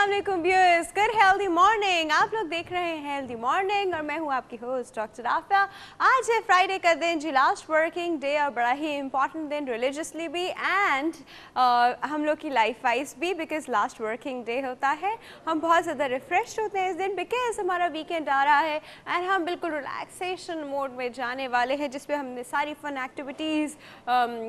अस्सलाम वालेकुम viewers, good healthy morning. आप लोग देख रहे हैं हेल्दी मॉर्निंग और मैं हूं आपकी होस्ट डॉक्टर आफिया। आज है फ्राइडे का दिन जी, लास्ट वर्किंग डे और बड़ा ही इंपॉर्टेंट दिन रिलीजियसली भी एंड हम लोग की लाइफ वाइज भी, बिकॉज लास्ट वर्किंग डे होता है। हम बहुत ज़्यादा रिफ्रेश होते हैं इस दिन बिकॉज हमारा वीकेंड आ रहा है एंड हम बिल्कुल रिलैक्सेशन मोड में जाने वाले हैं, जिसपे हमने सारी फन एक्टिविटीज़,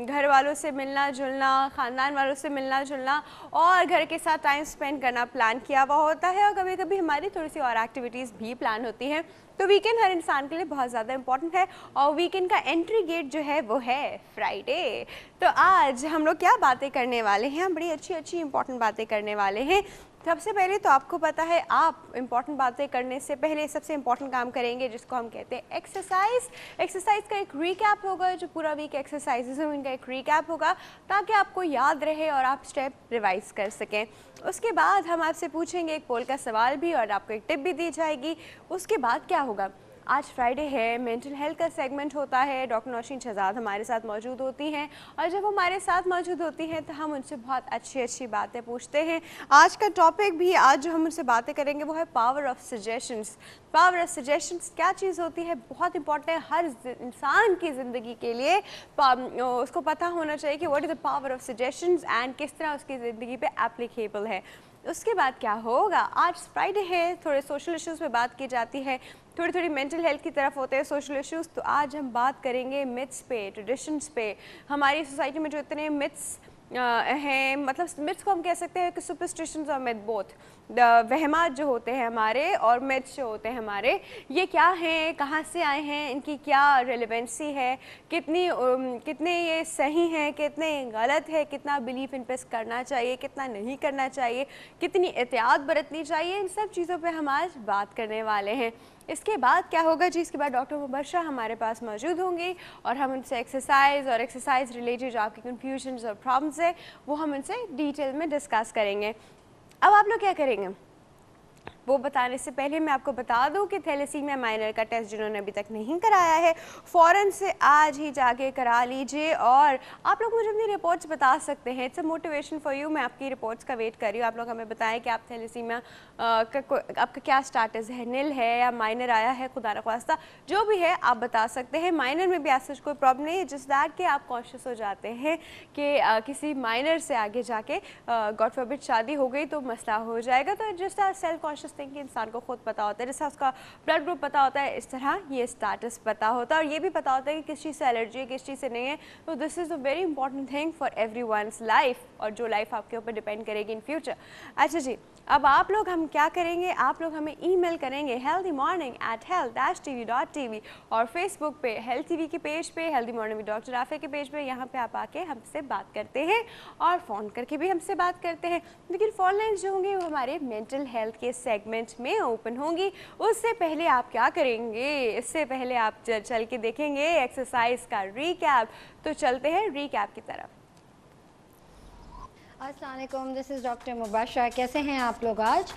घर वालों से मिलना जुलना, ख़ानदान वालों से मिलना जुलना और घर के साथ टाइम स्पेंड करना प्लान किया हुआ होता है। और कभी कभी हमारी थोड़ी सी और एक्टिविटीज़ भी प्लान होती हैं। तो वीकेंड हर इंसान के लिए बहुत ज़्यादा इंपॉर्टेंट है और वीकेंड का एंट्री गेट जो है वो है फ्राइडे। तो आज हम लोग क्या बातें करने वाले हैं, हम बड़ी अच्छी अच्छी इंपॉर्टेंट बातें करने वाले हैं। सबसे पहले तो आपको पता है, आप इंपॉर्टेंट बातें करने से पहले सबसे इंपॉर्टेंट काम करेंगे जिसको हम कहते हैं एक्सरसाइज। एक्सरसाइज का एक रीकैप होगा, जो पूरा वीक एक्सरसाइजेज हैं उनका एक रीकैप होगा ताकि आपको याद रहे और आप स्टेप रिवाइज कर सकें। उसके बाद हम आपसे पूछेंगे एक पोल का सवाल भी और आपको एक टिप भी दी जाएगी। उसके बाद क्या होगा, आज फ्राइडे है, मेंटल हेल्थ का सेगमेंट होता है। डॉक्टर नौशीन शहजाद हमारे साथ मौजूद होती हैं और जब वो हमारे साथ मौजूद होती हैं तो हम उनसे बहुत अच्छी अच्छी बातें पूछते हैं। आज का टॉपिक भी, आज जो हम उनसे बातें करेंगे वो है power of suggestions. Power of suggestions क्या चीज़ होती है, बहुत इंपॉर्टेंट है हर इंसान की ज़िंदगी के लिए। उसको पता होना चाहिए कि what is the power of suggestions and किस तरह उसकी ज़िंदगी पे एप्लीकेबल है। उसके बाद क्या होगा, आज फ्राइडे है, थोड़े सोशल इश्यूज़ पे बात की जाती है, थोड़ी थोड़ी मेंटल हेल्थ की तरफ होते हैं सोशल इश्यूज़। तो आज हम बात करेंगे मिथ्स पे, ट्रेडिशंस पे। हमारी सोसाइटी में जो इतने मिथ्स हैं, मतलब मिथ्स को हम कह सकते हैं कि सुपरस्टिशंस और मिथ बोथ, वहमात जो होते हैं हमारे और मिथ्स जो होते हैं हमारे, ये क्या हैं, कहाँ से आए हैं, इनकी क्या रेलेवेंसी है, कितने ये सही हैं, कितने गलत है, कितना बिलीफ इन पर करना चाहिए, कितना नहीं करना चाहिए, कितनी एहतियात बरतनी चाहिए, इन सब चीज़ों पे हम आज बात करने वाले हैं। इसके बाद क्या होगा जी, इसके बाद डॉक्टर मुबशरा हमारे पास मौजूद होंगी और हम उनसे एक्सरसाइज रिलेटेड जो आपकी कन्फ्यूजन्स और प्रॉब्लम्स है वो हम उनसे डिटेल में डिस्कस करेंगे। अब आप लोग क्या करेंगे वो बताने से पहले मैं आपको बता दूं कि थैलेसीमिया माइनर का टेस्ट जिन्होंने अभी तक नहीं कराया है फ़ौरन से आज ही जाके करा लीजिए और आप लोग मुझे अपनी रिपोर्ट्स बता सकते हैं। It's a motivation for you. मैं आपकी रिपोर्ट्स का वेट कर रही हूँ। आप लोग हमें बताएं कि आप थैलेसीमिया आपका क्या स्टेटस है, निल है या माइनर आया है, खुदा न ख्वास्ता जो भी है आप बता सकते हैं। माइनर में भी ऐसा कोई प्रॉब्लम नहीं है, जिस दैट कि आप कॉन्शियस हो जाते हैं कि किसी माइनर से आगे जाके गॉड फॉरबिड शादी हो गई तो मसला हो जाएगा। तो जस्ट सेल्फ कॉन्शियस थिंग कि इंसान को खुद पता होता है, जैसा उसका ब्लड ग्रुप पता होता है इस तरह ये स्टेटस पता होता है और ये भी पता होता है कि किस चीज़ से एलर्जी है, किस चीज़ से नहीं है। तो this is a very important thing for everyone's life और जो लाइफ आपके ऊपर डिपेंड करेगी इन फ्यूचर। अच्छा जी, अब आप लोग हम क्या करेंगे, आप लोग हमें ईमेल करेंगे healthymorning@health-tv.tv और फेसबुक पे हेल्थ टीवी के पेज पे, healthy morning with doctor Afiya के पेज पे, यहाँ पे आप आके हमसे बात करते हैं और फ़ोन करके भी हमसे बात करते हैं। लेकिन फ़ोन लाइन्स जो होंगी वो हमारे मेंटल हेल्थ के सेगमेंट में ओपन होंगी। उससे पहले आप क्या करेंगे, इससे पहले आप चल के देखेंगे एक्सरसाइज का रीकैप। तो चलते हैं रीकैप की तरफ। अस्सलाम वालेकुम, दिस इज़ डॉक्टर मुबशरा। कैसे हैं आप लोग? आज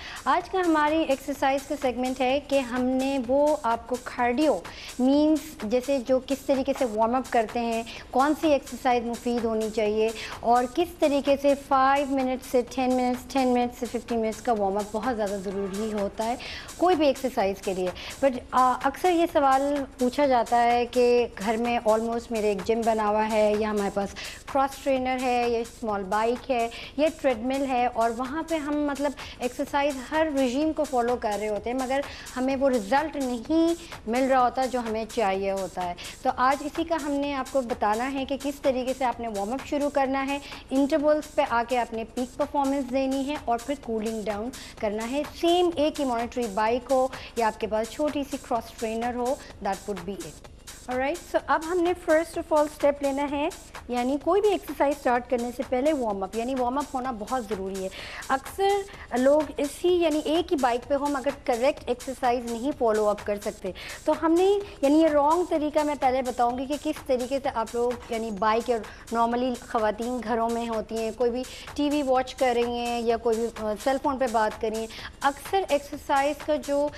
का हमारी एक्सरसाइज का सेगमेंट है कि हमने वो आपको कार्डियो मींस जैसे जो किस तरीके से वार्म अप करते हैं, कौन सी एक्सरसाइज मुफीद होनी चाहिए और किस तरीके से 5 मिनट से 10 मिनट्स 10 मिनट से 15 मिनट्स का वार्म अप बहुत ज़्यादा ज़रूरी होता है कोई भी एक्सरसाइज के लिए। बट अक्सर ये सवाल पूछा जाता है कि घर में ऑलमोस्ट मेरे एक जिम बना हुआ है या हमारे पास क्रॉस ट्रेनर है या स्मॉल बाइक है, ये ट्रेडमिल है और वहाँ पे हम मतलब एक्सरसाइज हर रिजीम को फॉलो कर रहे होते हैं मगर हमें वो रिज़ल्ट नहीं मिल रहा होता जो हमें चाहिए होता है। तो आज इसी का हमने आपको बताना है कि किस तरीके से आपने वार्म अप शुरू करना है, इंटरवल्स पे आके आपने पीक परफॉर्मेंस देनी है और फिर कूलिंग डाउन करना है। सेम एक ही मॉनिटरी बाइक हो या आपके पास छोटी सी क्रॉस ट्रेनर हो, that would be it. Alright, so अब हमने फर्स्ट ऑफ ऑल स्टेप लेना है, यानी कोई भी एक्सरसाइज स्टार्ट करने से पहले वार्म अप, यानी वार्म अप होना बहुत ज़रूरी है। अक्सर लोग इसी यानी एक ही बाइक पे हम अगर करेक्ट एक्सरसाइज नहीं फॉलो अप कर सकते तो हमने यानी ये रॉन्ग तरीका मैं पहले बताऊंगी कि किस तरीके से आप लोग यानी बाइक या नॉर्मली ख़वातीन घरों में होती हैं, कोई भी टीवी वॉच कर रही हैं या कोई भी सेल फ़ोन पे बात कर रही हैं, अक्सर एक्सरसाइज का जो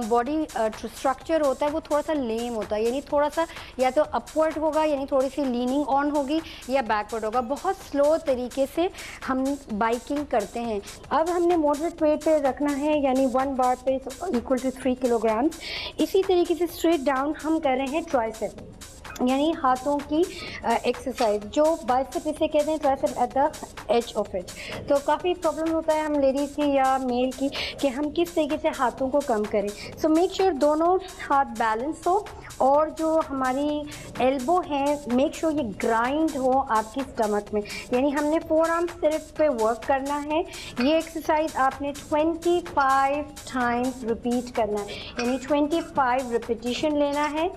बॉडी स्ट्रक्चर होता है वो थोड़ा सा लेम होता है, यानी थोड़ा थोड़ा सा या तो अपवर्ड होगा यानी थोड़ी सी लीनिंग ऑन होगी या बैकवर्ड होगा। बहुत स्लो तरीके से हम बाइकिंग करते हैं। अब हमने मॉडरेट वेट पे रखना है यानी 1 बार पे इक्वल टू 3 किलोग्राम। इसी तरीके से स्ट्रेट डाउन हम कर रहे हैं ट्राइसेप यानी हाथों की एक्सरसाइज, जो बाइसेप इसे कहते हैं, tricep at the edge of it. तो काफ़ी प्रॉब्लम होता है हम लेडीज़ की या मेल की कि हम किस तरीके से हाथों को कम करें। सो मेक श्योर दोनों हाथ बैलेंस हो और जो हमारी एल्बो है मेक श्योर ये ग्राइंड हो आपकी स्टमक में, यानी हमने 4 आर्म सिर्फ पे वर्क करना है। ये एक्सरसाइज आपने 25 टाइम्स रिपीट करना है यानी 25 रिपीटिशन लेना है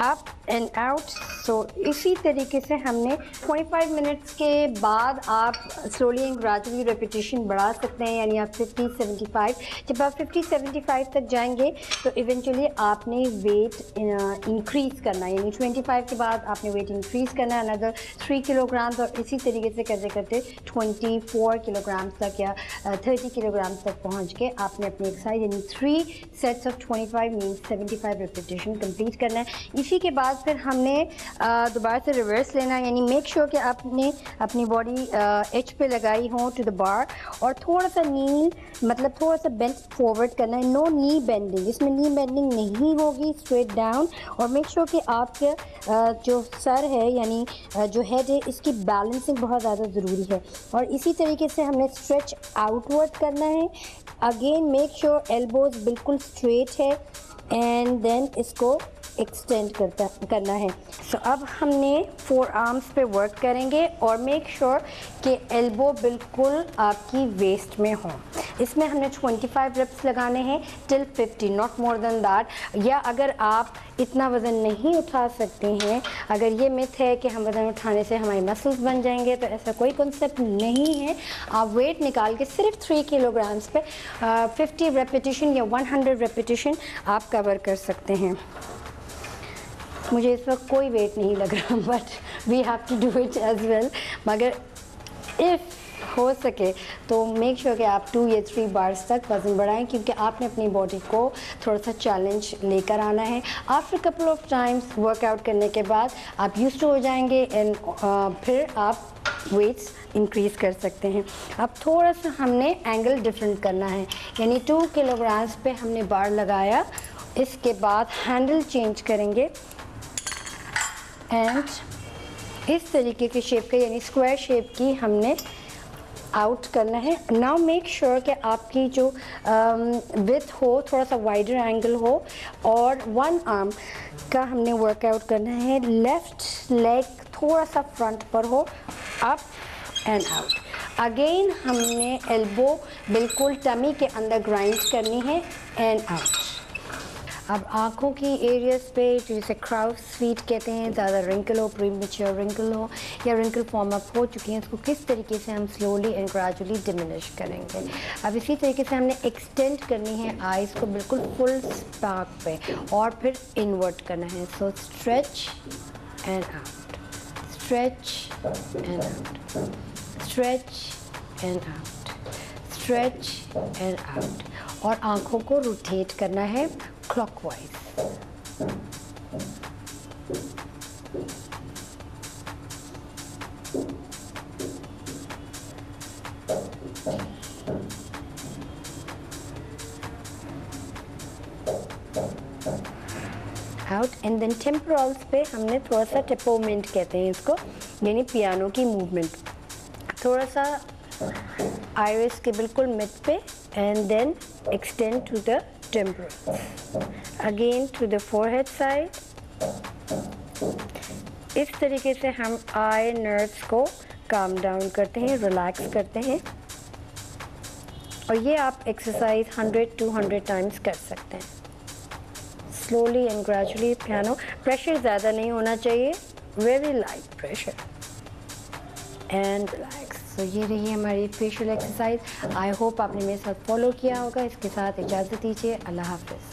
अप एंड आउट। सो इसी तरीके से हमने 25 मिनट्स के बाद आप स्लोली एंड ग्रेजुअली रेपिटेशन बढ़ा सकते हैं यानी आप 50-75। जब आप 50-75 तक जाएंगे तो इवेंचुअली आपने वेट इंक्रीज़ करना है यानी 25 के बाद आपने वेट इंक्रीज़ करना है अनदर 3 किलोग्राम और इसी तरीके से करते करते 24 किलोग्राम तक या 30 किलोग्राम तक पहुँच के आपने अपनी एक्सरसाइज यानी 3 sets of 25 means 75 repetition complete करना है। इसी के बाद फिर हमने दोबारा से रिवर्स लेना है यानी मेक श्योर कि आपने अपनी बॉडी एच पे लगाई हो टू द बार और थोड़ा सा नी मतलब थोड़ा सा बेंड फॉरवर्ड करना है। नो नी बेंडिंग, इसमें नी बेंडिंग नहीं होगी, स्ट्रेट डाउन। और मेक श्योर कि आपके जो सर है यानी जो हेड है इसकी बैलेंसिंग बहुत ज़्यादा ज़रूरी है। और इसी तरीके से हमने स्ट्रेच आउटवर्ड करना है। अगेन मेक श्योर एल्बोज बिल्कुल स्ट्रेट है एंड देन इसको एक्सटेंड करना है। सो अब हमने 4 आर्म्स पे वर्क करेंगे और मेक श्योर कि एल्बो बिल्कुल आपकी वेस्ट में हो। इसमें हमने 25 रेप्स लगाने हैं till 50, not more than that. या अगर आप इतना वज़न नहीं उठा सकते हैं, अगर ये मिथ है कि हम वज़न उठाने से हमारी मसल्स बन जाएंगे, तो ऐसा कोई कॉन्सेप्ट नहीं है। आप वेट निकाल के सिर्फ 3 किलोग्राम्स पे 50 रेपिटेशन या 100 रेपिटेशन आप कवर कर सकते हैं। मुझे इस वक्त कोई वेट नहीं लग रहा but we have to do it as well. मगर इफ़ हो सके तो मेक श्योर कि आप 2 या 3 बार्स तक वज़न बढ़ाएं क्योंकि आपने अपनी बॉडी को थोड़ा सा चैलेंज लेकर आना है। After couple of times workout करने के बाद आप यूज्ड टू हो जाएंगे एंड फिर आप वेट्स इंक्रीज़ कर सकते हैं। अब थोड़ा सा हमने एंगल डिफरेंट करना है यानी 2 किलोग्राम्स पे हमने बार लगाया, इसके बाद हैंडल चेंज करेंगे एंड इस तरीके की शेप का यानी स्क्वायर शेप की हमने आउट करना है। नाउ मेक श्योर कि आपकी जो विड्थ हो थोड़ा सा वाइडर एंगल हो और 1 आर्म का हमने वर्कआउट करना है। लेफ़्ट लेग थोड़ा सा फ्रंट पर हो, अप एंड आउट। अगेन हमने एल्बो बिल्कुल टमी के अंदर ग्राइंड करनी है एंड आउट। अब आँखों की एरियाज पे जिसे क्राउस फीट कहते हैं, ज़्यादा रिंकल हो, प्रीमेच्योर रिंकल हो या रिंकल फॉर्म अप हो चुकी हैं, उसको किस तरीके से हम स्लोली एंड ग्रेजुअली डिमिनिश करेंगे। अब इसी तरीके से हमने एक्सटेंड करनी है आइज़ को बिल्कुल फुल स्पार्क पे और फिर इन्वर्ट करना है। So stretch and out, stretch and out, stretch and out, stretch and out. और आँखों को रोटेट करना है clockwise. Out and then temporals पे हमने थोड़ा सा टेपोमेंट कहते हैं इसको यानी पियानो की मूवमेंट, थोड़ा सा आइरिस के बिल्कुल मिड पे and then extend to the temporals, again to the forehead side। इस तरीके से हम आई नर्व्स को काम डाउन करते हैं, रिलैक्स करते हैं। और ये आप एक्सरसाइज 100-200 टाइम्स कर सकते हैं। Slowly and gradually piano, pressure ज़्यादा नहीं होना चाहिए, very light pressure and relax. तो ये रही हमारी फेशियल एक्सरसाइज। आई होप आपने मेरे साथ फॉलो किया होगा। इसके साथ इजाज़त दीजिए, अल्लाह हाफ़िज़।